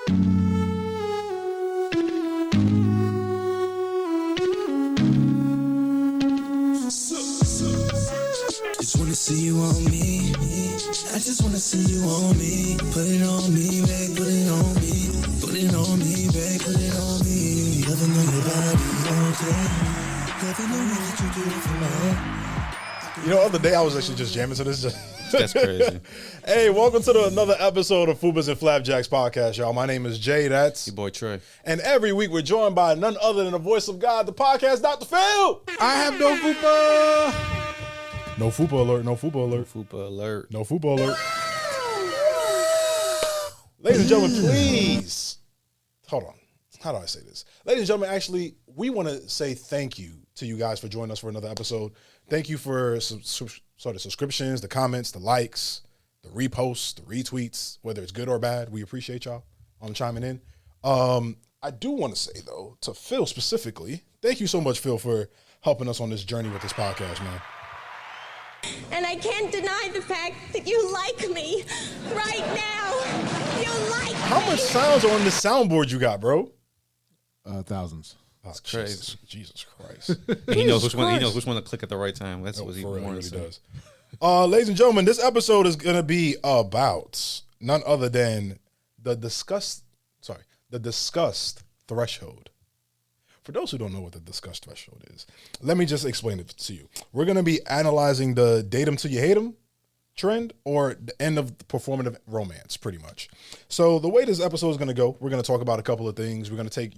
Just wanna see you on me. I just wanna see you on me. Put it on me, babe. Put it on me. Put it on me, babe. Put it on me. Loving on your body, okay. Loving the way that you do it for my head. You know, the other day I was actually just jamming to this. That's crazy. Hey, welcome to another episode of Fupas and Flapjacks podcast, y'all. My name is Jay. That's Your boy Trey. And every week we're joined by none other than the voice of God, the podcast, Dr. Phil. I have no Fupa. No Fupa alert. No Fupa alert. Fupa alert. No Fupa alert. Ladies and gentlemen, please. Hold on. How do I say this? Ladies and gentlemen, actually, we want to say thank you to you guys for joining us for another episode. Thank you for the subscriptions, the comments, the likes, the reposts, the retweets, whether it's good or bad. We appreciate y'all on chiming in. I do want to say, though, to Phil specifically, thank you so much, Phil, for helping us on this journey with this podcast, man. And I can't deny the fact that you like me right now. You like How me. much sounds are on the soundboard you got, bro? Thousands. That's crazy. Jesus Christ. And he knows which one. He knows which one to click at the right time. That's what he For real, he wants. really does. Ladies and gentlemen, this episode is gonna be about none other than the disgust threshold. For those who don't know what the disgust threshold is, let me just explain it to you. We're gonna be analyzing the date 'em till you hate 'em trend or the end of performative romance, pretty much. So the way this episode is gonna go, we're gonna talk about a couple of things. We're gonna take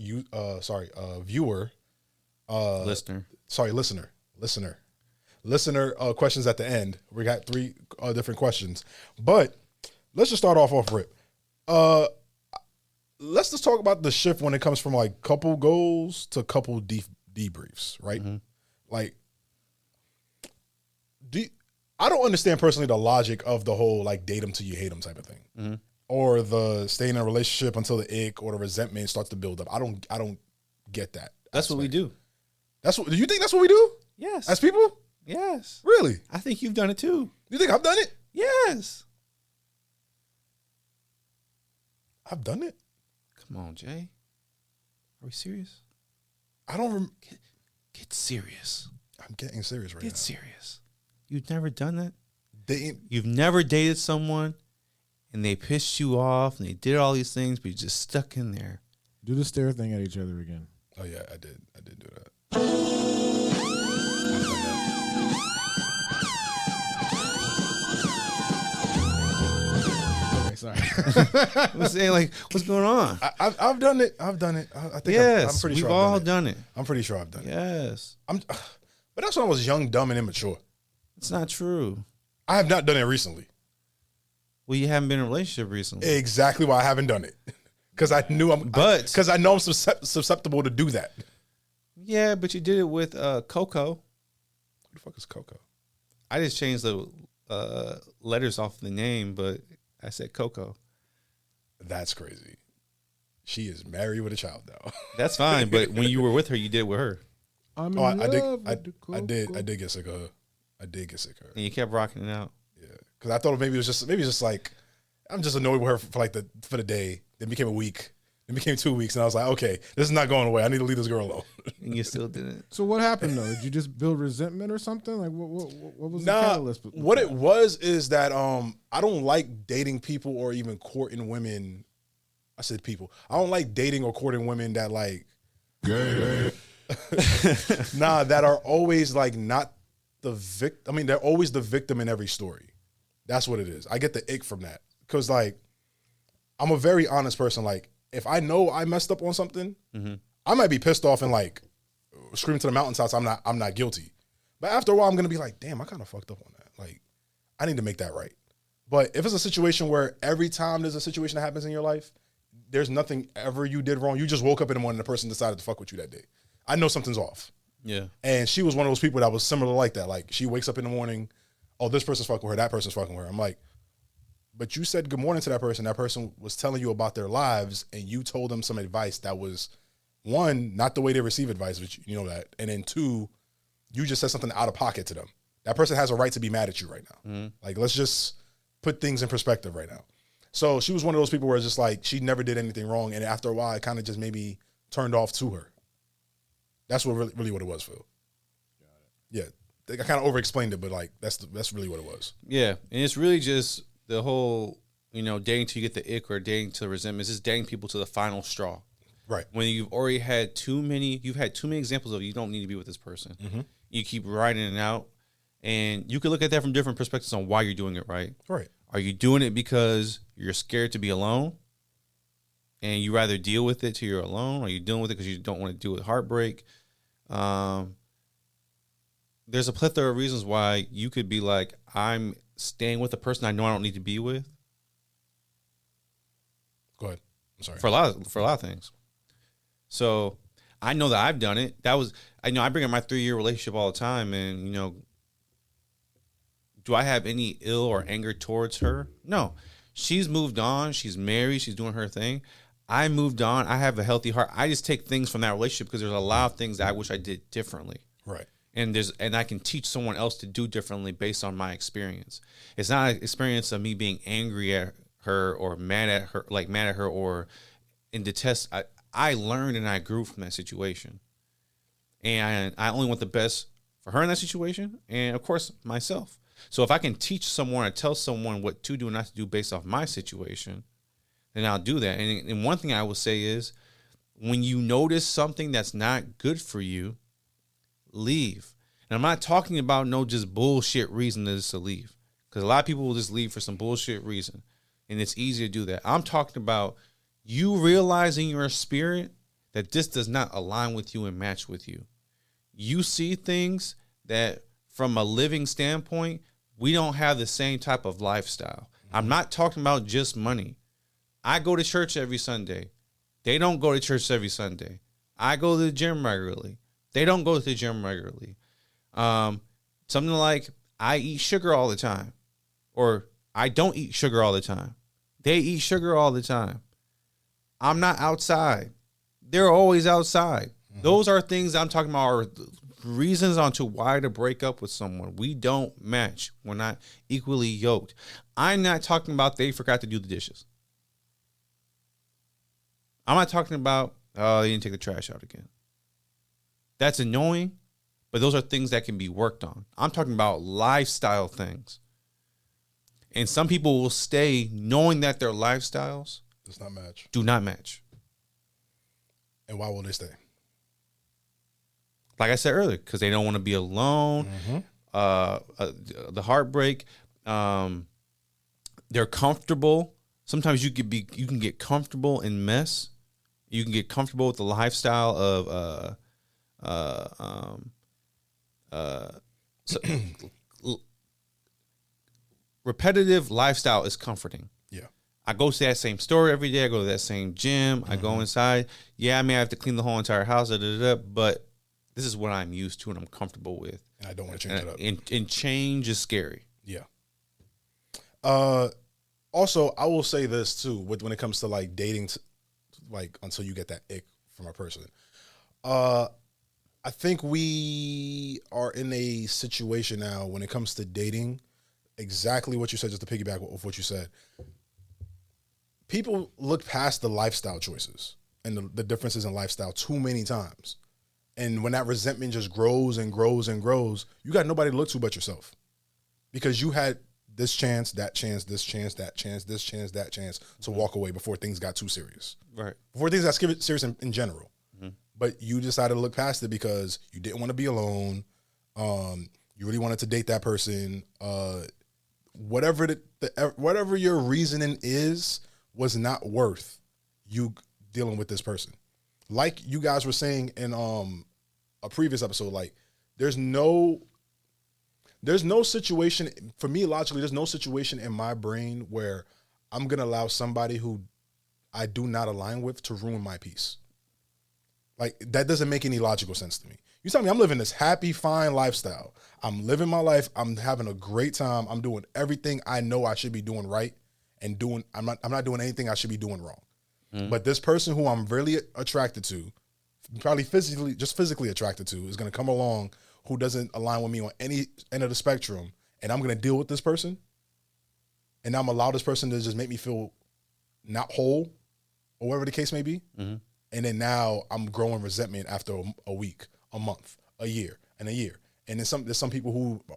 listener questions at the end. We got three different questions, but let's just start off rip. Let's just talk about the shift when it comes from like couple goals to couple debriefs, right? Mm-hmm. Like, I don't understand personally the logic of the whole like date them till you hate them type of thing, mm-hmm. or the stay in a relationship until the ick or the resentment starts to build up. I don't get that. That's what we do. Do you think that's what we do? Yes. As people? Yes. Really? I think you've done it too. You think I've done it? Yes. I've done it. Come on, Jay. Are we serious? I don't. Get serious. I'm getting serious right now. Get serious. You've never done that? You've never dated someone and they pissed you off and they did all these things, but you're just stuck in there. Do the stare thing at each other again. Oh, yeah, I did. I did do that. Okay, sorry. I'm saying, like, what's going on? I've done it. I think Yes, I'm pretty we've sure all done it. I'm pretty sure I've done it. Yes. But that's when I was young, dumb, and immature. It's not true. I have not done it recently. Well, you haven't been in a relationship recently. Exactly why I haven't done it. Because I know I'm susceptible to do that. Yeah, but you did it with Coco. Who the fuck is Coco? I just changed the letters off the name, but I said Coco. That's crazy. She is married with a child now. That's fine, but when you were with her, you did it with her. I did get sick of her. I did get sick of her. And you kept rocking it out. Yeah, because I thought maybe it's just like I'm just annoyed with her for the day. Then became a week. Then became 2 weeks, and I was like, okay, this is not going away. I need to leave this girl alone. And you still didn't. So what happened though? Did you just build resentment or something? Like what was the catalyst? What it was is that I don't like dating people or even courting women. I said people. I don't like dating or courting women that like that are always like not the victim. I mean, they're always the victim in every story. That's what it is. I get the ick from that because like I'm a very honest person. Like if I know I messed up on something, mm-hmm. I might be pissed off and like screaming to the mountaintops. I'm not guilty. But after a while, I'm gonna be like, damn, I kind of fucked up on that. Like I need to make that right. But if it's a situation where every time there's a situation that happens in your life, there's nothing ever you did wrong. You just woke up in the morning and the person decided to fuck with you that day. I know something's off. Yeah. And she was one of those people that was similar like that. Like she wakes up in the morning, oh, this person's fucking with her, that person's fucking with her. I'm like, but you said good morning to that person. That person was telling you about their lives and you told them some advice that was, one, not the way they receive advice, which you know that. And then two, you just said something out of pocket to them. That person has a right to be mad at you right now. Mm-hmm. Like, let's just put things in perspective right now. So she was one of those people where it's just like she never did anything wrong, and after a while, it kind of just maybe turned off to her. That's what really what it was, Phil. Yeah, I kind of over-explained it, but like that's really what it was. Yeah, and it's really just the whole, dating till you get the ick or dating to resentment. It's just dating people to the final straw. Right. When you've already had too many examples of you don't need to be with this person. Mm-hmm. You keep riding it out, and you can look at that from different perspectives on why you're doing it. Right. Right. Are you doing it because you're scared to be alone, and you rather deal with it till you're alone? Or are you dealing with it because you don't want to deal with heartbreak? There's a plethora of reasons why you could be like, I'm staying with a person I know I don't need to be with. Go ahead. I'm sorry. For a lot of things. So I know that I've done it. I bring up my 3-year relationship all the time, and do I have any ill or anger towards her? No. She's moved on. She's married. She's doing her thing. I moved on. I have a healthy heart. I just take things from that relationship because there's a lot of things that I wish I did differently. Right. And I can teach someone else to do differently based on my experience. It's not an experience of me being angry at her or mad at her or in detest. I learned and I grew from that situation. And I only want the best for her in that situation and, of course, myself. So if I can teach someone or tell someone what to do and not to do based off my situation, then I'll do that. And one thing I will say is when you notice something that's not good for you, leave. And I'm not talking about no just bullshit reason to leave, because a lot of people will just leave for some bullshit reason, and it's easy to do that. I'm talking about you realizing your spirit that this does not align with you and match with you. You see things that from a living standpoint, we don't have the same type of lifestyle. I'm not talking about just money. I go to church every Sunday. They don't go to church every Sunday. I go to the gym regularly. They don't go to the gym regularly. Something like I eat sugar all the time, or I don't eat sugar all the time. They eat sugar all the time. I'm not outside. They're always outside. Mm-hmm. Those are things I'm talking about are reasons onto why to break up with someone. We don't match. We're not equally yoked. I'm not talking about they forgot to do the dishes. I'm not talking about, they didn't take the trash out again. That's annoying, but those are things that can be worked on. I'm talking about lifestyle things. And some people will stay knowing that their lifestyles do not match. And why will they stay? Like I said earlier, because they don't want to be alone. Mm-hmm. The heartbreak. They're comfortable. Sometimes you can get comfortable in mess. You can get comfortable with the lifestyle of repetitive lifestyle is comforting. Yeah. I go to that same store every day. I go to that same gym. Mm-hmm. I go inside. Yeah, I may have to clean the whole entire house, but this is what I'm used to and I'm comfortable with. And I don't want to change it up. And change is scary. Yeah. Also, I will say this too, when it comes to like dating, like until you get that ick from a person. I think we are in a situation now when it comes to dating, exactly what you said, just to piggyback off what you said. People look past the lifestyle choices and the differences in lifestyle too many times. And when that resentment just grows and grows and grows, you got nobody to look to but yourself. Because you had this chance, that chance, this chance, that chance, this chance, that chance to walk away before things got too serious. Right. Before things got serious in general. Mm-hmm. But you decided to look past it because you didn't want to be alone. You really wanted to date that person. Whatever your reasoning is was not worth you dealing with this person. Like you guys were saying in a previous episode, like there's no situation for me logically. There's no situation in my brain where I'm gonna allow somebody who I do not align with to ruin my peace. Like that doesn't make any logical sense to me. You tell me I'm living this happy, fine lifestyle. I'm living my life. I'm having a great time. I'm doing everything I know I should be doing right and doing. I'm not doing anything I should be doing wrong. Mm-hmm. But this person who I'm really attracted to, probably physically attracted to, is going to come along who doesn't align with me on any end of the spectrum, and I'm going to deal with this person, and I'm allow this person to just make me feel not whole, or whatever the case may be. Mm-hmm. And then now I'm growing resentment after a week, a month, a year, and a year. And then there's some people who, I'm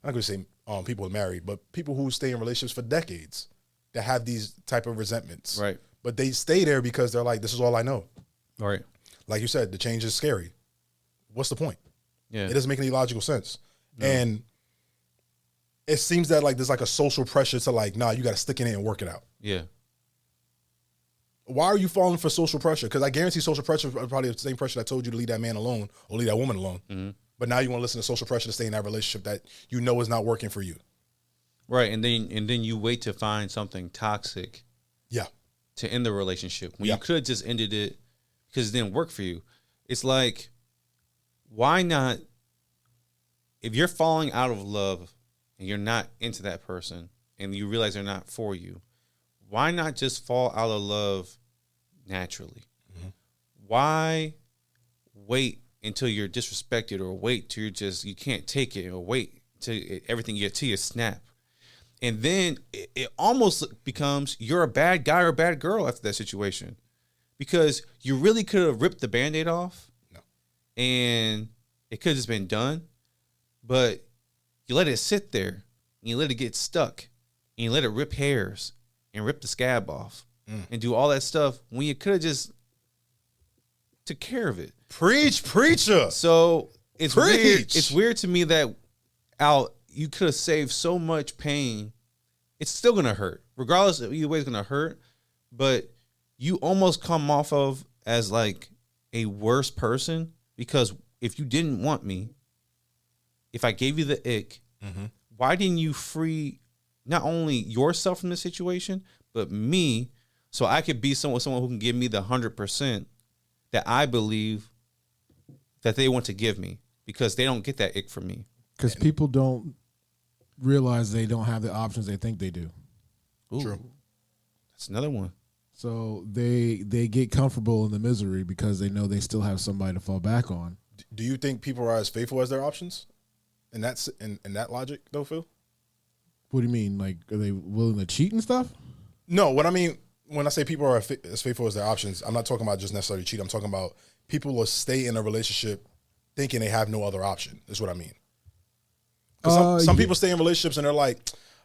not going to say people are married, but people who stay in relationships for decades that have these type of resentments. Right. But they stay there because they're like, this is all I know. All right. Like you said, the change is scary. What's the point? Yeah. It doesn't make any logical sense. No. And it seems that like there's like a social pressure to like, nah, you got to stick in it and work it out. Yeah. Why are you falling for social pressure? Because I guarantee social pressure is probably the same pressure that told you to leave that man alone or leave that woman alone. Mm-hmm. But now you want to listen to social pressure to stay in that relationship that you know is not working for you. Right. And then you wait to find something toxic. Yeah. To end the relationship when you could have just ended it because it didn't work for you. It's like, why not? If you're falling out of love and you're not into that person and you realize they're not for you, why not just fall out of love naturally? Mm-hmm. Why wait until you're disrespected or wait till you can't take it or wait till everything till you snap? And then it almost becomes you're a bad guy or a bad girl after that situation because you really could have ripped the Band-Aid off and it could have just been done, but you let it sit there and you let it get stuck and you let it rip hairs and rip the scab off and do all that stuff when you could have just took care of it. Preach, preacher. So it's weird. It's weird to me that you could have saved so much pain. It's still going to hurt. Regardless of either way, it's going to hurt. But you almost come off of as like a worse person because if you didn't want me, if I gave you the ick, why didn't you free not only yourself from the situation, but me so I could be someone who can give me the 100% that I believe that they want to give me because they don't get that ick from me. Because people don't realize they don't have the options they think they do. Ooh, true. That's another one. So they get comfortable in the misery because they know they still have somebody to fall back on. Do you think people are as faithful as their options? And that's in that logic, though, Phil? What do you mean? Like, are they willing to cheat and stuff? No, what I mean when I say people are as faithful as their options, I'm not talking about just necessarily cheat. I'm talking about people will stay in a relationship thinking they have no other option. That's what I mean. Some people stay in relationships and they're like,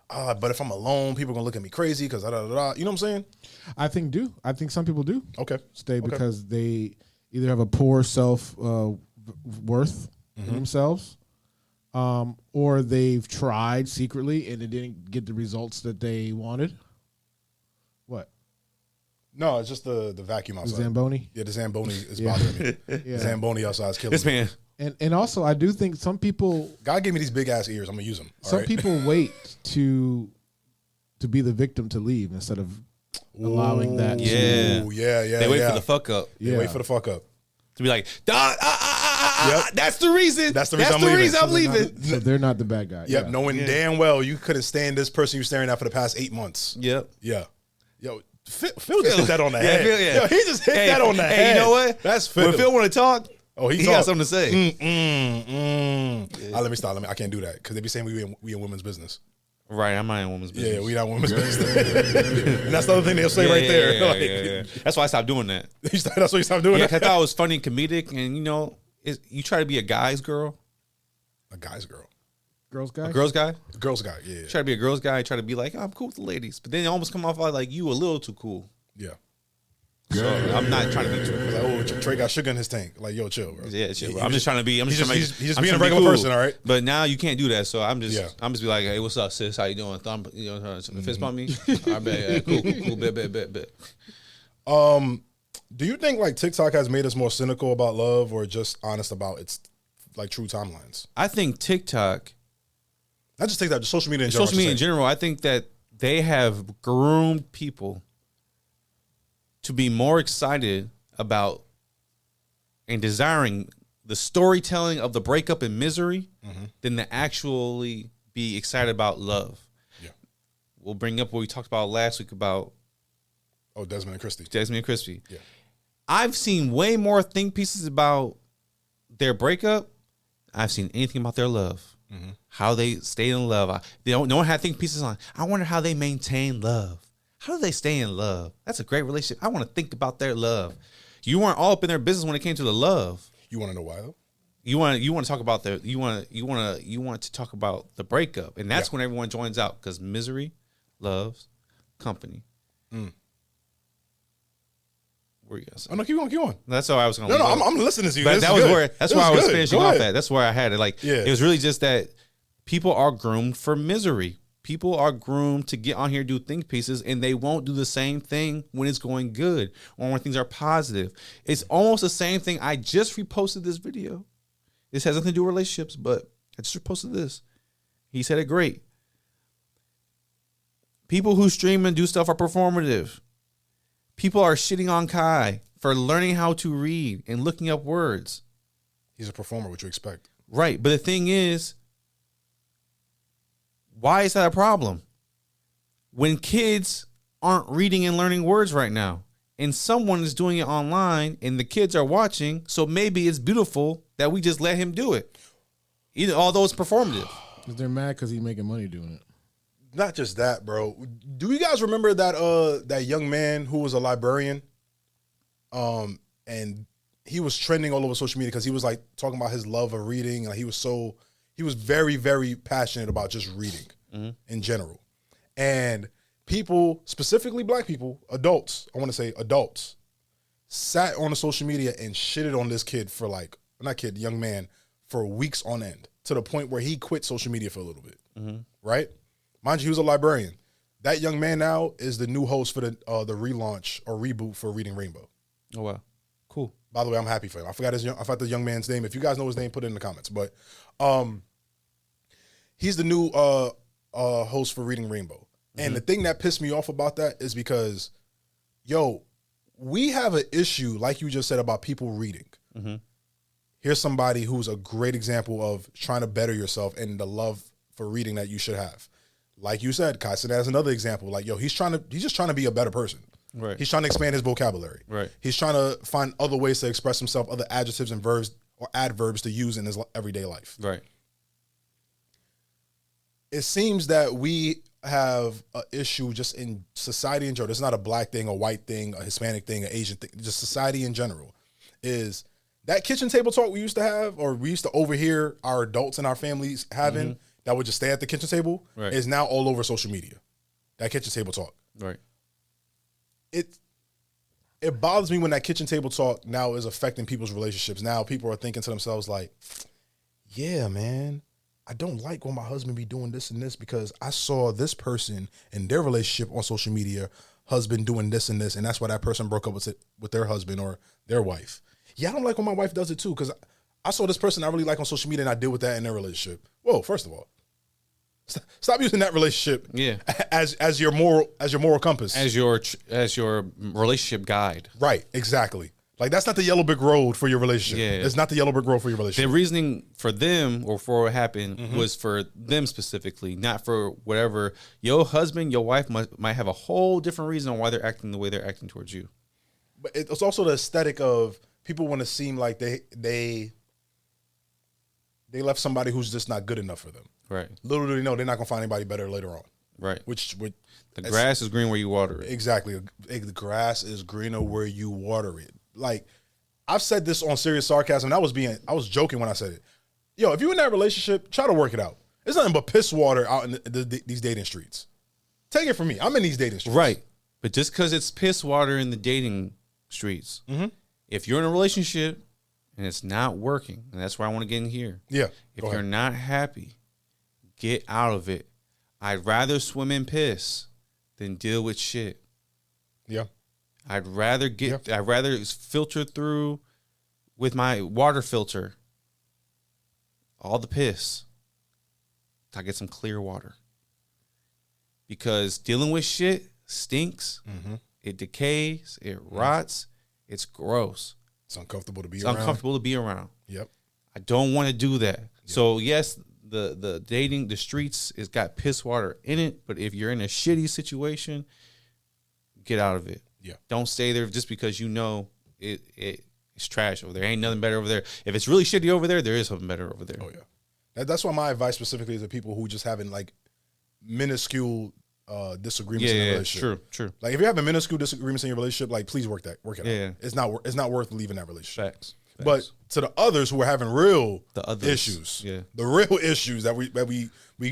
but if I'm alone, people are going to look at me crazy because you know what I'm saying? I think some people do. Okay. Stay because they either have a poor self worth in themselves, or they've tried secretly and it didn't get the results that they wanted. What? No, it's just the vacuum outside. The Zamboni? Yeah, the Zamboni is bothering me. The Zamboni outside is killing this me. man. And also, I do think some people. God gave me these big ass ears. I'm gonna use them. Some people wait to be the victim to leave instead of allowing that. Yeah, yeah. They wait for the fuck up. They wait for the fuck up to be like, that's the reason. That's the reason I'm leaving. So they're not the bad guy. Yep, knowing damn well you couldn't stand this person you're staring at for the past 8 months. Yep. Yeah. Yo, Phil just hit that on the head. Phil, yeah. Yo, he just hit that on the head. Hey, you know what? That's Phil. When Phil want to talk, he got something to say. Let me stop. I can't do that because they be saying we in women's business. Right, I'm not in women's business. Yeah, we not women's business. And that's the other thing they'll say right there. Yeah. That's why I stopped doing that. That's why you stopped doing that? I thought it was funny and comedic, and you try to be a guy's girl. A guy's girl. Girls guy? A girl's guy? Girl's guy, yeah. Try to be a girl's guy, try to be like, I'm cool with the ladies. But then it almost come off like you a little too cool. Yeah. So I'm not trying to be too cool. Like, Trey got sugar in his tank. Like, yo, chill, bro. Yeah, chill, bro. I'm just trying to be. He's just being a regular person, all right? But now you can't do that. So I'm just be like, hey, what's up, sis? How you doing? Thumb, fist bump me. All right, bet. Cool, bet. Do you think like TikTok has made us more cynical about love or just honest about its like true timelines? I think TikTok, not just TikTok, just social media in general. Social media in general, I think that they have groomed people to be more excited about and desiring the storytelling of the breakup and misery than to actually be excited about love. Yeah. We'll bring up what we talked about last week about Desmond and Christie. Yeah. I've seen way more think pieces about their breakup. I've seen anything about their love. How they stayed in love. No one had think pieces on. I wonder how they maintain love. How do they stay in love? That's a great relationship. I want to think about their love. You weren't all up in their business when it came to the love. You want to know why though? You want to talk about you want to talk about the breakup, and that's when everyone joins out because misery loves company. Where you guys? Oh no, keep on. That's how I was going. No, I'm listening to you. But This that is was good. where. That's This why I is was good. finishing Go off ahead. at. That's where I had it. Like, it was really just that people are groomed for misery. People are groomed to get on here, do think pieces, and they won't do the same thing when it's going good or when things are positive. It's almost the same thing. I just reposted this video. This has nothing to do with relationships, but I just reposted this. He said it great. People who stream and do stuff are performative. People are shitting on Kai for learning how to read and looking up words. He's a performer, what you expect. Right. But the thing is, why is that a problem? When kids aren't reading and learning words right now, and someone is doing it online, and the kids are watching, so maybe it's beautiful that we just let him do it, although it's performative. Because they're mad because he's making money doing it. Not just that, bro. Do you guys remember that young man who was a librarian? And he was trending all over social media because he was like talking about his love of reading. Like he was very, very passionate about just reading in general. And people, specifically black people, adults, I want to say adults, sat on the social media and shitted on this kid for young man, for weeks on end, to the point where he quit social media for a little bit. Right? Mind you, he was a librarian. That young man now is the new host for the relaunch or reboot for Reading Rainbow. Oh, wow. Cool. By the way, I'm happy for him. I forgot the young man's name. If you guys know his name, put it in the comments. But he's the new host for Reading Rainbow. And the thing that pissed me off about that is because, we have an issue, like you just said, about people reading. Here's somebody who's a great example of trying to better yourself and the love for reading that you should have. Like you said, Kai said as another example. Like, he's just trying to be a better person. Right. He's trying to expand his vocabulary. Right. He's trying to find other ways to express himself, other adjectives and verbs or adverbs to use in his everyday life. Right. It seems that we have an issue just in society in general. It's not a black thing, a white thing, a Hispanic thing, an Asian thing, just society in general. Is that kitchen table talk we used to have, or we used to overhear our adults and our families having, that would just stay at the kitchen table, is now all over social media. That kitchen table talk. Right. It bothers me when that kitchen table talk now is affecting people's relationships. Now people are thinking to themselves like, yeah, man, I don't like when my husband be doing this and this because I saw this person in their relationship on social media, husband doing this and this, and that's why that person broke up with their husband or their wife. Yeah, I don't like when my wife does it too because I saw this person I really like on social media and I deal with that in their relationship. Whoa, first of all, stop using that relationship as your moral compass, as your relationship guide. Right, exactly. Like that's not the yellow brick road for your relationship. Yeah. It's not the yellow brick road for your relationship. The reasoning for them or for what happened was for them specifically, not for whatever. Your husband, your wife might have a whole different reason on why they're acting the way they're acting towards you. But it's also the aesthetic of people want to seem like they left somebody who's just not good enough for them. Right. Little do they know they're not gonna find anybody better later on. Right. The grass is green where you water it. Exactly. The grass is greener where you water it. Like I've said this on serious sarcasm. And I was joking when I said it. Yo, if you're in that relationship, try to work it out. It's nothing but piss water out in these dating streets. Take it from me. I'm in these dating streets. Right. But just because it's piss water in the dating streets, if you're in a relationship and it's not working, and that's where I want to get in here. Yeah. If you're not happy, get out of it. I'd rather swim in piss than deal with shit. Yeah. I'd rather filter through with my water filter all the piss. I get some clear water. Because dealing with shit stinks. It decays. It rots. It's gross. It's uncomfortable to be around. Yep. I don't want to do that. Yep. So yes, the dating, the streets, it's got piss water in it. But if you're in a shitty situation, get out of it. Yeah. Don't stay there just because you know it's trash over there. Ain't nothing better over there. If it's really shitty over there, there is something better over there. Oh yeah. That's why my advice specifically is to people who just having like minuscule disagreements in a relationship. True. Like if you're having minuscule disagreements in your relationship, like please work it Yeah. out. It's not worth leaving that relationship. Facts. But to the others who are having real The others, issues, yeah. the real issues that we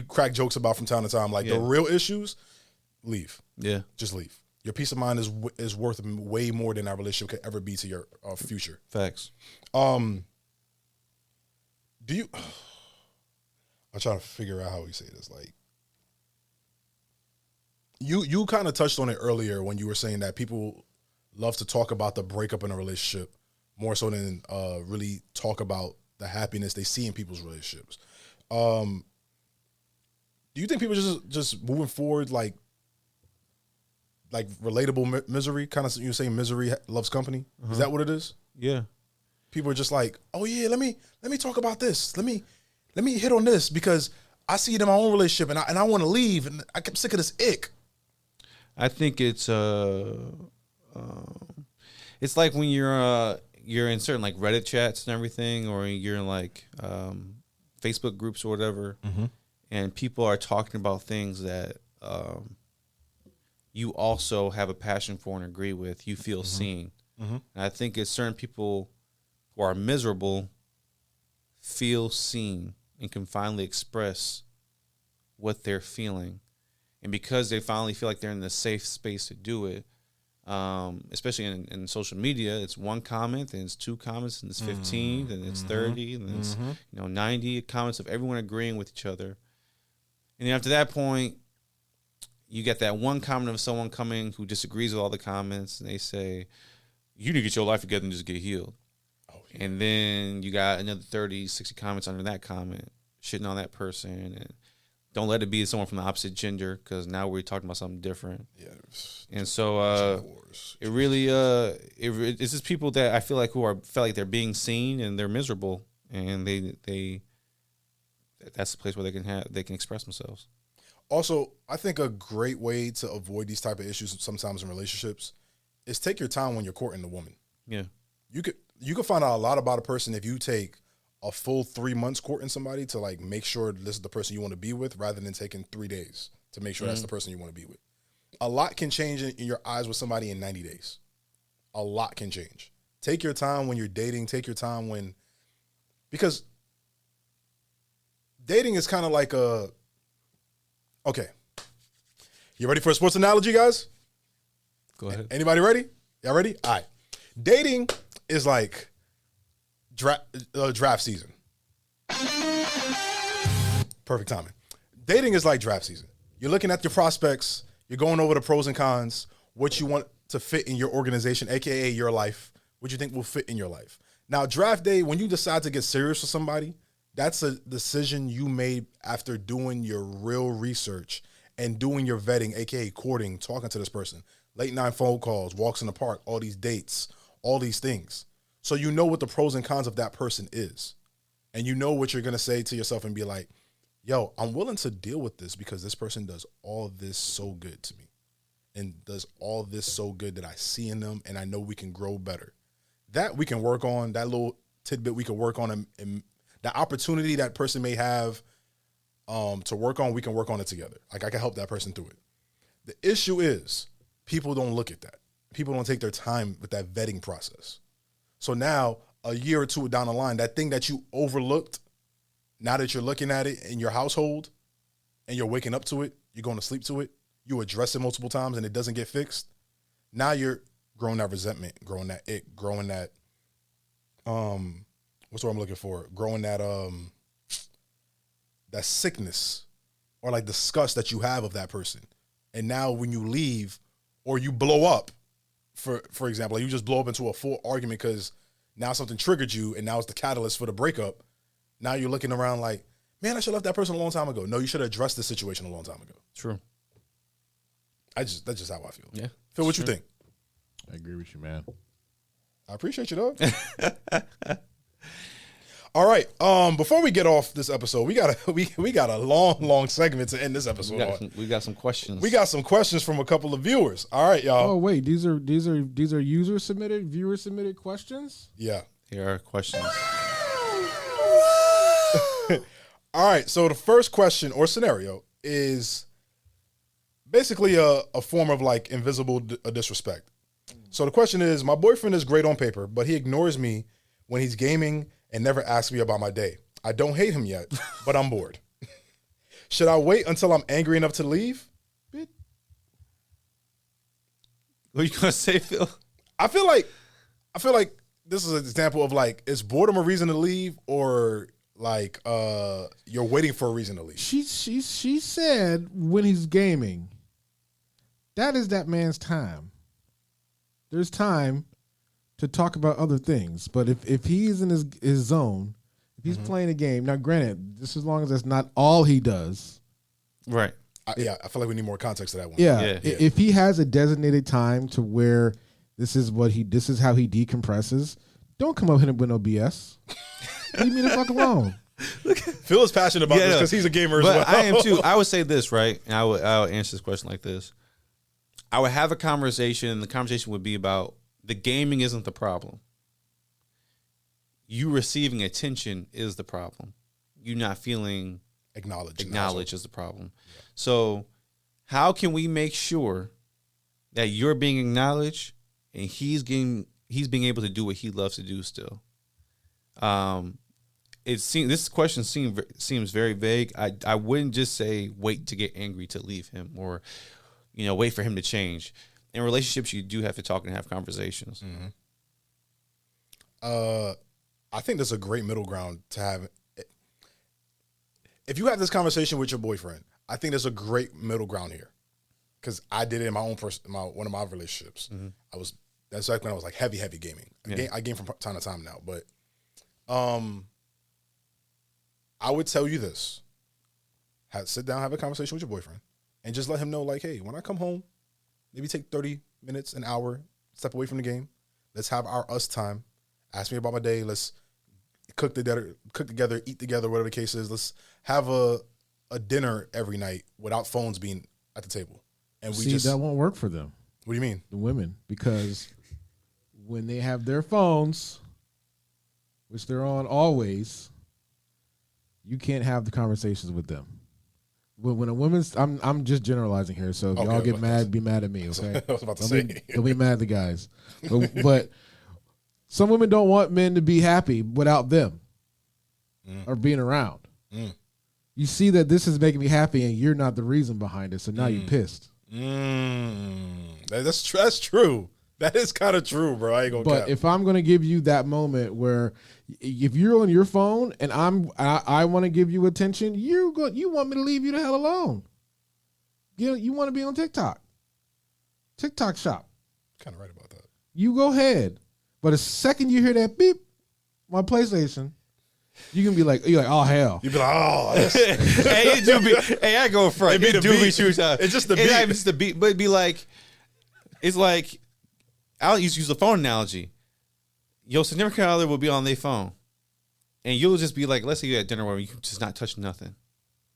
crack jokes about from time to time, like the real issues, leave. Yeah. Just leave. Your peace of mind is worth way more than that relationship could ever be to your future. Facts. Do you? I'm trying to figure out how we say this. Like, you kind of touched on it earlier when you were saying that people love to talk about the breakup in a relationship more so than really talk about the happiness they see in people's relationships. Do you think people just moving forward like relatable misery, kind of, you saying misery loves company? Is that what it is? Yeah. People are just like, oh yeah, let me talk about this. Let me hit on this because I see it in my own relationship and I want to leave and I'm sick of this ick. I think it's like when you're in certain like Reddit chats and everything, or you're in like Facebook groups or whatever, and people are talking about things that you also have a passion for and agree with. You feel seen. And I think it's certain people who are miserable feel seen and can finally express what they're feeling. And because they finally feel like they're in the safe space to do it, especially in social media, it's one comment, then it's 2 comments, and it's 15, then it's 30, and then it's 90 comments of everyone agreeing with each other. And then after that point, you get that one comment of someone coming who disagrees with all the comments, and they say, you need to get your life together and just get healed. Oh, yeah. And then you got another 30, 60 comments under that comment, shitting on that person, and don't let it be someone from the opposite gender, because now we're talking about something different. Yeah. And so it really it's just people that I feel like feel like they're being seen and they're miserable, and they that's the place where they can express themselves. Also, I think a great way to avoid these type of issues sometimes in relationships is take your time when you're courting the woman. Yeah. You could find out a lot about a person if you take a full 3 months courting somebody to like make sure this is the person you want to be with, rather than taking 3 days to make sure that's the person you want to be with. A lot can change in your eyes with somebody in 90 days. A lot can change. Take your time when you're dating. Take your time because dating is kind of like okay. You ready for a sports analogy, guys? Go ahead. Anybody ready? Y'all ready? All right. Dating is like draft season. Perfect timing. Dating is like draft season. You're looking at your prospects. You're going over the pros and cons, what you want to fit in your organization, AKA your life, what you think will fit in your life. Now, draft day, when you decide to get serious with somebody, that's a decision you made after doing your real research and doing your vetting, AKA courting, talking to this person, late night phone calls, walks in the park, all these dates, all these things. So you know what the pros and cons of that person is. And you know what you're going to say to yourself and be like, yo, I'm willing to deal with this because this person does all this so good to me and does all this so good that I see in them, and I know we can grow better. That we can work on, that little tidbit we can work on, and the opportunity that person may have to work on, we can work on it together. Like I can help that person through it. The issue is people don't look at that. People don't take their time with that vetting process. So now a year or two down the line, that thing that you overlooked, now that you're looking at it in your household and you're waking up to it, you're going to sleep to it, you address it multiple times and it doesn't get fixed. Now you're growing that resentment, growing that ick, growing that, what's what I'm looking for? Growing that, that sickness or like disgust that you have of that person. And now when you leave or you blow up, for example, like you just blow up into a full argument because now something triggered you and now it's the catalyst for the breakup. Now you're looking around like, man, I should have left that person a long time ago. No, you should have addressed the situation a long time ago. True. That's just how I feel. Yeah. Phil, what you think? I agree with you, man. I appreciate you, dog. All right. Before we get off this episode, we got a long segment to end this episode. We got some questions. We got some questions from a couple of viewers. All right, y'all. Oh wait, these are viewer submitted questions? Yeah. Here are questions. All right. So the first question or scenario is basically a form of like invisible disrespect. So the question is, my boyfriend is great on paper, but he ignores me when he's gaming and never asks me about my day. I don't hate him yet, but I'm bored. Should I wait until I'm angry enough to leave? What are you gonna say, Phil? I feel like this is an example of like, is boredom a reason to leave, or like you're waiting for a reason to leave? She said when he's gaming, that is that man's time. There's time to talk about other things. But if he's in his zone, if he's playing a game, now granted, just as long as that's not all he does. Right. I feel like we need more context to that one. Yeah. If he has a designated time to where this is how he decompresses, don't come up here with no BS. Leave me the fuck alone. Phil is passionate about this because he's a gamer as well. I am too. I would say this, right? And I would answer this question like this. I would have a conversation, and the conversation would be about the gaming isn't the problem. You receiving attention is the problem. You not feeling acknowledged is the problem. Yeah. So how can we make sure that you're being acknowledged and he's being able to do what he loves to do still? This question seems very vague. I wouldn't just say wait to get angry to leave him, or wait for him to change. In relationships, you do have to talk and have conversations. Mm-hmm. I think there's a great middle ground to have. If you have this conversation with your boyfriend, I think there's a great middle ground here, because I did it in my own one of my relationships. Mm-hmm. That's like when I was like heavy gaming. I game from time to time now, but I would tell you this: sit down, have a conversation with your boyfriend, and just let him know, like, hey, when I come home, maybe take 30 minutes, an hour, step away from the game. Let's have our us time. Ask me about my day. Let's cook together, eat together, whatever the case is. Let's have a dinner every night without phones being at the table. And that won't work for them. What do you mean? The women, because when they have their phones, which they're on always, you can't have the conversations with them. When a woman's, I'm just generalizing here, so if y'all get mad, be mad at me, okay? I was about to say. Don't be mad at the guys. But some women don't want men to be happy without them or being around. You see that this is making me happy and you're not the reason behind it, so now you're pissed. That's true. That is kind of true, bro. I ain't gonna But cap. if I'm gonna give you that moment where if you're on your phone and I want to give you attention, you want me to leave you the hell alone. You want to be on TikTok shop. Kind of right about that. You go ahead. But the second you hear that beep, my PlayStation, you're gonna be like, oh hell. You be like, oh, hey, it do be. Hey, I go front. It do be true. It's just the beep. It's just the beep, but it'd be like, it's like, I'll use the phone analogy. Your significant other will be on their phone, and you'll just be like, let's say you're at dinner where you just not touch nothing,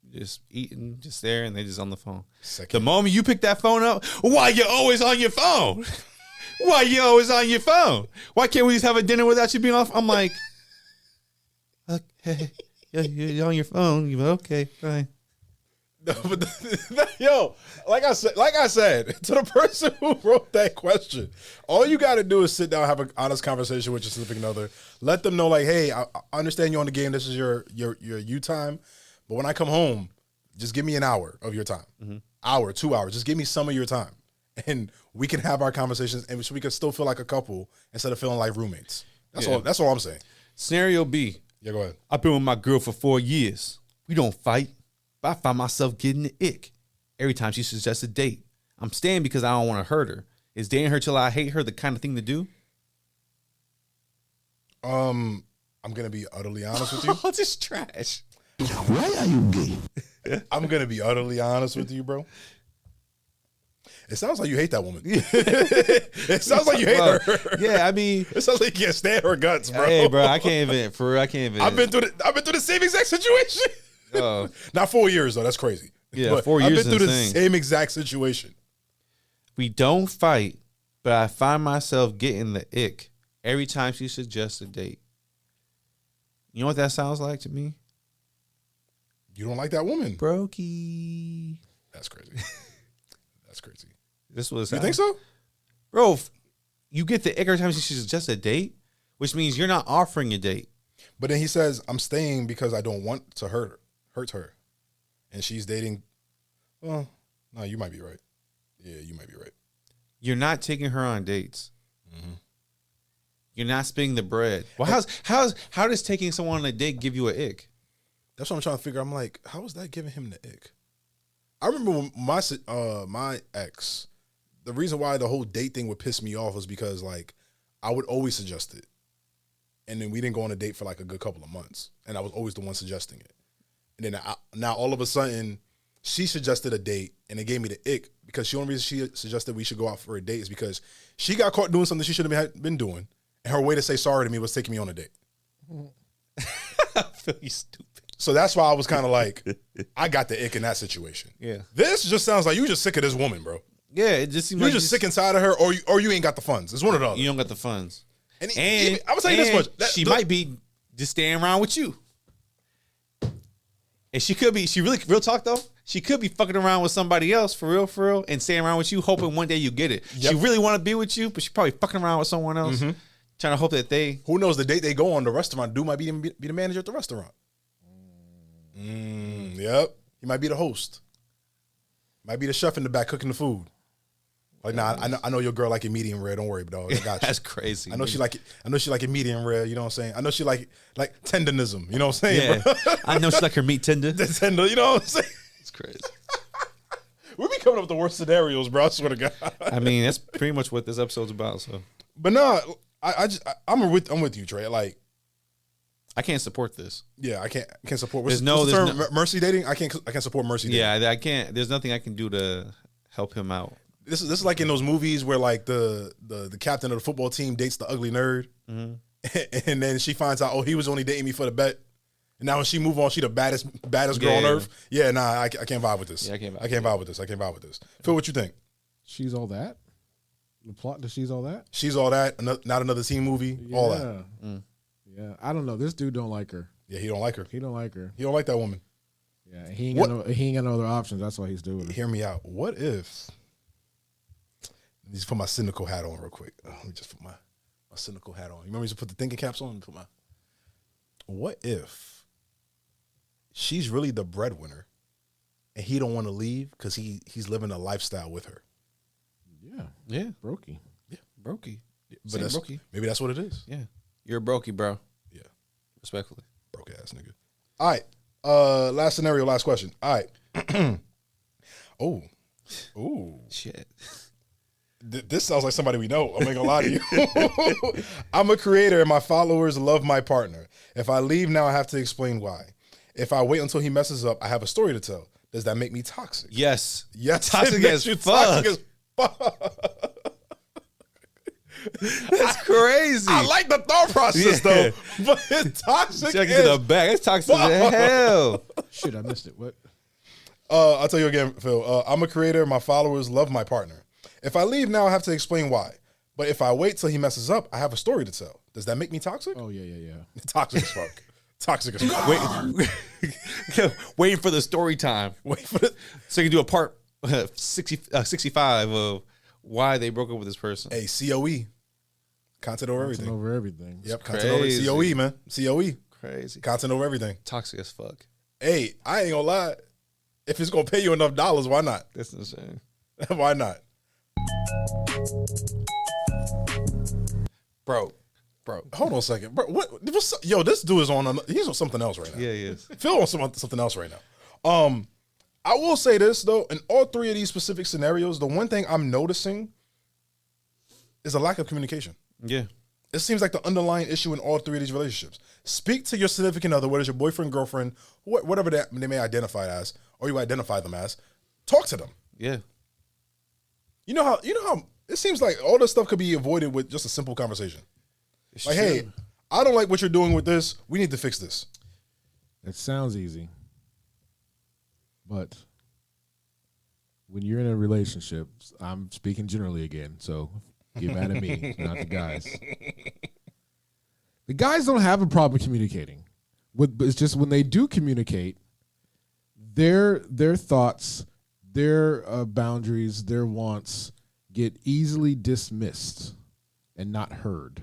just eating, just there, and they just on the phone. The moment you pick that phone up, why you always on your phone? Why you always on your phone? Why can't we just have a dinner without you being off? I'm like, okay, you're on your phone. You're like, okay, fine. No, but yo, like I said, to the person who wrote that question, all you got to do is sit down, have an honest conversation with your significant other. Let them know, like, hey, I understand you're on the game. This is your you time, but when I come home, just give me an hour of your time, hour, 2 hours. Just give me some of your time, and we can have our conversations, and so we can still feel like a couple instead of feeling like roommates. That's all. That's all I'm saying. Scenario B. Yeah, go ahead. I've been with my girl for 4 years. We don't fight. But I find myself getting the ick every time she suggests a date. I'm staying because I don't want to hurt her. Is dating her till I hate her the kind of thing to do? I'm gonna be utterly honest with you. Oh, this trash. Why are you gay? I'm gonna be utterly honest with you, bro. It sounds like you hate that woman. It sounds like you hate her. Yeah, I mean, it sounds like you can't stand her guts, bro. Hey, bro, I can't even. For real, I can't even. I've been through the same exact situation. Not 4 years though. That's crazy. Yeah, but 4 years. I've been through the same exact situation. We don't fight, but I find myself getting the ick every time she suggests a date. You know what that sounds like to me? You don't like that woman, Brokey. That's crazy. This was You think so? bro. You get the ick every time she suggests a date, which means you're not offering a date. But then he says, I'm staying because I don't want to hurt her. And she's dating. Well, no, you might be right. Yeah, you might be right. You're not taking her on dates. You're not spending the bread. Well, how does taking someone on a date give you an ick? That's what I'm trying to figure. I'm like, how is that giving him the ick? I remember when my ex, the reason why the whole date thing would piss me off was because like I would always suggest it. And then we didn't go on a date for like a good couple of months. And I was always the one suggesting it. And then now all of a sudden she suggested a date and it gave me the ick because the only reason she suggested we should go out for a date is because she got caught doing something she shouldn't have been doing. And her way to say sorry to me was taking me on a date. I feel you stupid. So that's why I was kind of like, I got the ick in that situation. Yeah. This just sounds like you just sick of this woman, bro. Yeah, it just seems You're like just sick inside of her or you ain't got the funds. It's one or the other. you don't got the funds. And And I would say this much. She might be just staying around with you. And she could be, real talk though, she could be fucking around with somebody else for real, and staying around with you, hoping one day you get it. Yep. She really want to be with you, but she probably fucking around with someone else, trying to hope that they. Who knows, the date they go on, the restaurant dude might be the manager at the restaurant. Yep. He might be the host. Might be the chef in the back cooking the food. Like, nah, I know your girl like it medium rare. Don't worry, dog. I got you. That's crazy. I know she like it. I know she like it medium rare. You know what I'm saying? I know she like tenderism. You know what I'm saying? Yeah. I know she like her meat tender. The tender. You know what I'm saying? It's crazy. We be coming up with the worst scenarios, bro. I swear to God. I mean, that's pretty much what this episode's about. So, But no, I'm with you, Trey. Like, I can't support this. yeah, I can't support. There's What's the there's term? Mercy dating. I can't support mercy dating. Yeah, I can't. There's nothing I can do to help him out. This is like in those movies where like the captain of the football team dates the ugly nerd, and then she finds out, oh, he was only dating me for the bet. And now when she move on, she the baddest girl on earth. Yeah, nah, I can't vibe with this. Yeah, I can't vibe with this. I can't vibe with this. Phil, what you think? She's all that. The plot to She's All That. She's all that. Not another teen movie. Yeah. All that. Yeah, I don't know. This dude don't like her. Yeah, he don't like her. He don't like her. He don't like that woman. Yeah, he ain't got no other options. That's why he's doing it. Hear me out. What if? Let me just put my cynical hat on real quick. Let me just put my cynical hat on. You remember you used to put the thinking caps on? What if she's really the breadwinner and he don't want to leave because he's living a lifestyle with her? Yeah, Brokey. Yeah. brokey. But maybe that's what it is. Yeah, you're a brokey, bro. Yeah. Respectfully. Broke ass nigga. All right. Last scenario, last question. All right. Ooh. Shit. This sounds like somebody we know. I'm not gonna lie to you. I'm a creator and my followers love my partner. If I leave now, I have to explain why. If I wait until he messes up, I have a story to tell. Does that make me toxic? Yes. Yes. Toxic it makes as you fuck. toxic as fuck. That's crazy. I like the thought process though, but it's toxic. Check it to the back. It's toxic as hell. Shit, I missed it. What? I'll tell you again, Phil. I'm a creator. My followers love my partner. If I leave now, I have to explain why. But if I wait till he messes up, I have a story to tell. Does that make me toxic? Oh yeah. Toxic as fuck. Toxic as fuck. Waiting for the story time. Wait for the. So you can do a part 65 of why they broke up with this person. Hey, COE. Content over everything. Over everything. Yep, content over COE, man. COE. Crazy. Content over everything. Toxic as fuck. Hey, I ain't gonna lie. If it's gonna pay you enough dollars, why not? That's insane. Why not? Bro. Hold on a second, bro. Yo, this dude is he's on something else right now. Yeah, he is. Phil on something else right now. I will say this though, in all three of these specific scenarios, the one thing I'm noticing is a lack of communication. Yeah. It seems like the underlying issue in all three of these relationships. Speak to your significant other, whether it's your boyfriend, girlfriend, whatever they may identify as, or you identify them as. Talk to them. Yeah. You know how it seems like all this stuff could be avoided with just a simple conversation. It's Like, true. hey, I don't like what you're doing with this. We need to fix this. It sounds easy, but when you're in a relationship, I'm speaking generally again, so get mad at me, not the guys. The guys don't have a problem communicating. It's just when they do communicate, their thoughts, their boundaries, their wants get easily dismissed and not heard.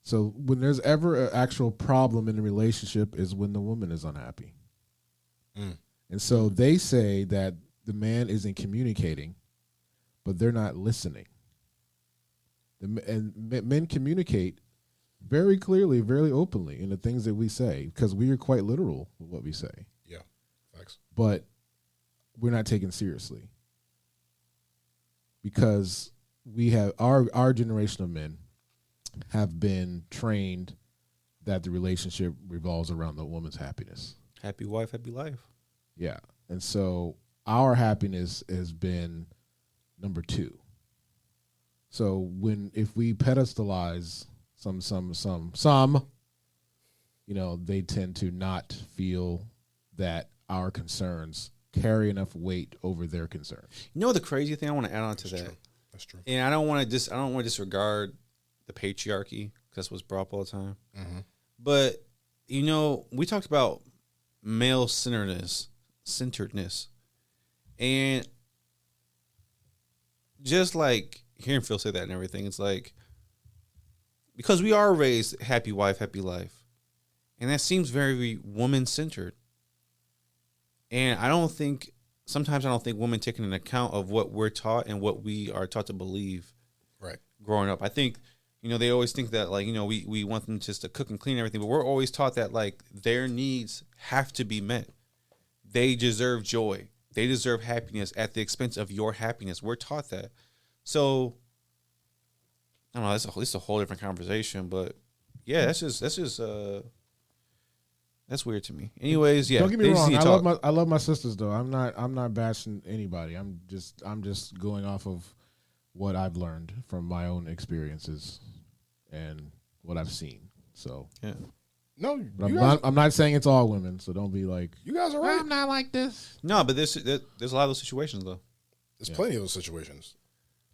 So when there's ever an actual problem in a relationship is when the woman is unhappy. And so they say that the man isn't communicating, but they're not listening. And men communicate very clearly, very openly in the things that we say because we are quite literal with what we say. Yeah, facts. But we're not taken seriously because we have our generation of men have been trained that the relationship revolves around the woman's happiness. Happy wife, happy life. Yeah. And so our happiness has been number 2. So if we pedestalize some, you know, they tend to not feel that our concerns carry enough weight over their concerns. You know the crazy thing I want to add on to that? True. That's true. And I don't want to disregard the patriarchy because that's what's brought up all the time. Mm-hmm. But you know, we talked about male centeredness, and just like hearing Phil say that and everything, it's like because we are raised happy wife, happy life, and that seems very woman centered. And sometimes I don't think women take an account of what we're taught and what we are taught to believe. Right. Growing up, I think, you know, they always think that like, you know, we want them just to cook and clean and everything, but we're always taught that like their needs have to be met. They deserve joy. They deserve happiness at the expense of your happiness. We're taught that. So I don't know. It's a whole different conversation, but yeah, that's weird to me. Anyways, yeah. Don't get me wrong. I love my sisters though. I'm not bashing anybody. I'm just going off of what I've learned from my own experiences and what I've seen. So yeah. No, I'm not saying it's all women. So don't be like you guys are right. I'm not like this. No, but there's a lot of those situations though. There's plenty of those situations.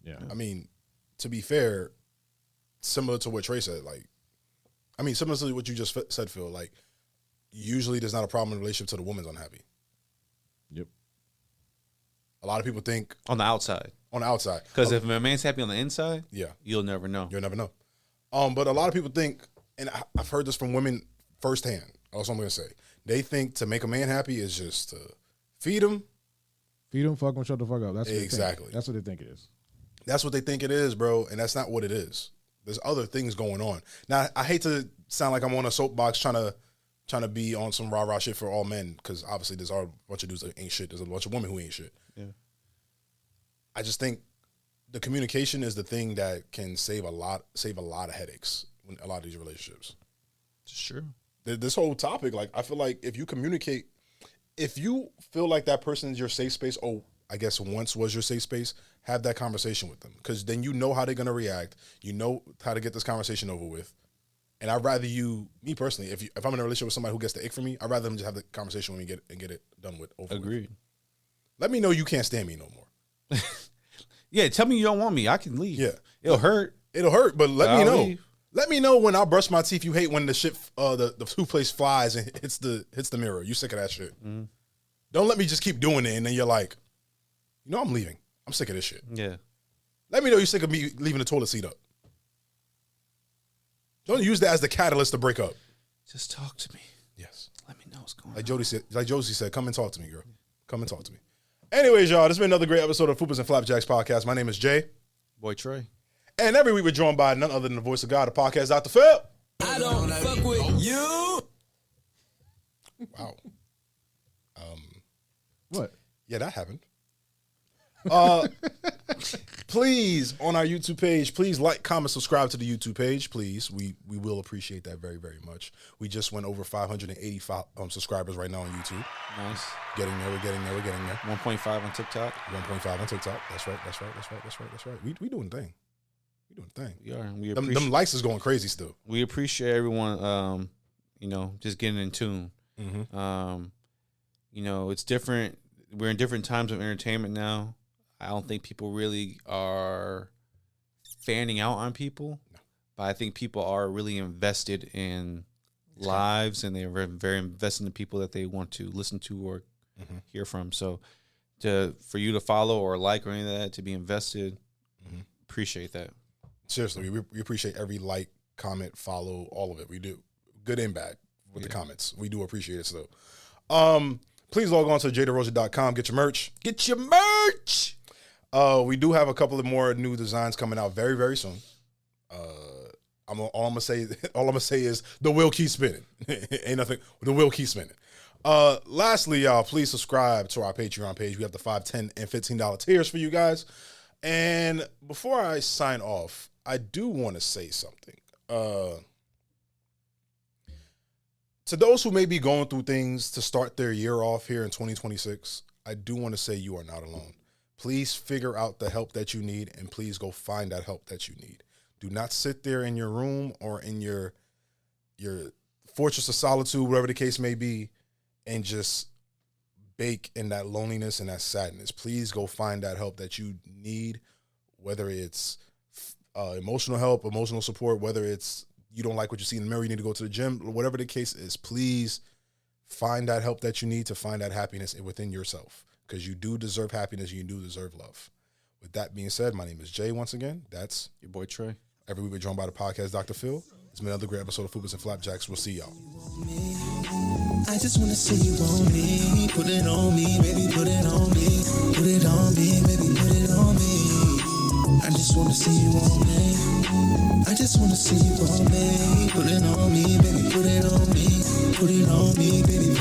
Yeah. I mean, to be fair, similar to what Trey said, similar to what you just said, Phil, like, usually there's not a problem in a relationship till the woman's unhappy. Yep. A lot of people think On the outside. Because if a man's happy on the inside, yeah, you'll never know. You'll never know. But a lot of people think, and I've heard this from women firsthand, that's what I'm going to say. They think to make a man happy is just to feed him. Feed him, fuck him, shut the fuck up. That's what exactly. That's what they think it is. That's what they think it is, bro, and that's not what it is. There's other things going on. Now, I hate to sound like I'm on a soapbox trying to be on some rah-rah shit for all men, because obviously there's a bunch of dudes that ain't shit. There's a bunch of women who ain't shit. Yeah. I just think the communication is the thing that can save a lot of headaches in a lot of these relationships. It's true. This whole topic, like, I feel like if you communicate, if you feel like that person is your safe space, or I guess once was your safe space, have that conversation with them, because then you know how they're going to react. You know how to get this conversation over with. And I'd rather me personally, if I'm in a relationship with somebody who gets the ick from me, I'd rather them just have the conversation with me and get it done with. Agreed. With. Let me know you can't stand me no more. Yeah, tell me you don't want me. I can leave. Yeah. It'll hurt. But let me know. Leave. Let me know when I brush my teeth. You hate when the shit, the toothpaste flies and hits the mirror. You sick of that shit. Mm-hmm. Don't let me just keep doing it, and then you're like, you know, I'm leaving. I'm sick of this shit. Yeah. Let me know you're sick of me leaving the toilet seat up. Don't use that as the catalyst to break up. Just talk to me. Yes. Let me know what's going on. Like Josie said, come and talk to me, girl. Come and talk to me. Anyways, y'all, this has been another great episode of Fupas and Flapjacks podcast. My name is Jay. Boy, Trey. And every week we're joined by none other than the voice of God, the podcast, Dr. Phil. I don't fuck with you. Wow. What? Yeah, that happened. Please, on our YouTube page, please like, comment, subscribe to the YouTube page, please. We will appreciate that very, very much. We just went over 585 subscribers right now on YouTube. Nice. Getting there. 1.5 on TikTok. 1.5 on TikTok. That's right. We doing the thing. We are. And we them likes is going crazy still. We appreciate everyone, just getting in tune. Mm-hmm. It's different. We're in different times of entertainment now. I don't think people really are fanning out on people, but I think people are really invested in lives, and they're very, very invested in the people that they want to listen to or hear from. So for you to follow or like or anything like that, to be invested. Appreciate that. Seriously, we appreciate every like, comment, follow, all of it. We do, good and bad, with the comments. We do appreciate it still. Please log on to jadarosa.com. Get your merch. Get your merch. We do have a couple of more new designs coming out very, very soon. All I'm gonna say is the wheel keeps spinning. Ain't nothing. The wheel keeps spinning. Lastly, y'all, please subscribe to our Patreon page. We have the $5, $10, and $15 tiers for you guys. And before I sign off, I do want to say something. To those who may be going through things to start their year off here in 2026, I do want to say you are not alone. Please figure out the help that you need, and please go find that help that you need. Do not sit there in your room or in your fortress of solitude, whatever the case may be, and just bake in that loneliness and that sadness. Please go find that help that you need, whether it's emotional help, emotional support, whether it's you don't like what you see in the mirror, you need to go to the gym, whatever the case is. Please find that help that you need to find that happiness within yourself, because you do deserve happiness, you do deserve love. With that being said, my name is Jay once again. That's your boy Trey. Every week we're joined by the podcast Dr. Phil. It's been another great episode of Fupas and Flapjacks. We'll see y'all. I just wanna see you on me. Put it on me, baby, put it on me. Put it on me, baby, put it on me. I just wanna see you on me. I just wanna see you on me. Put it on me, baby, put it on me. Put it on me, baby,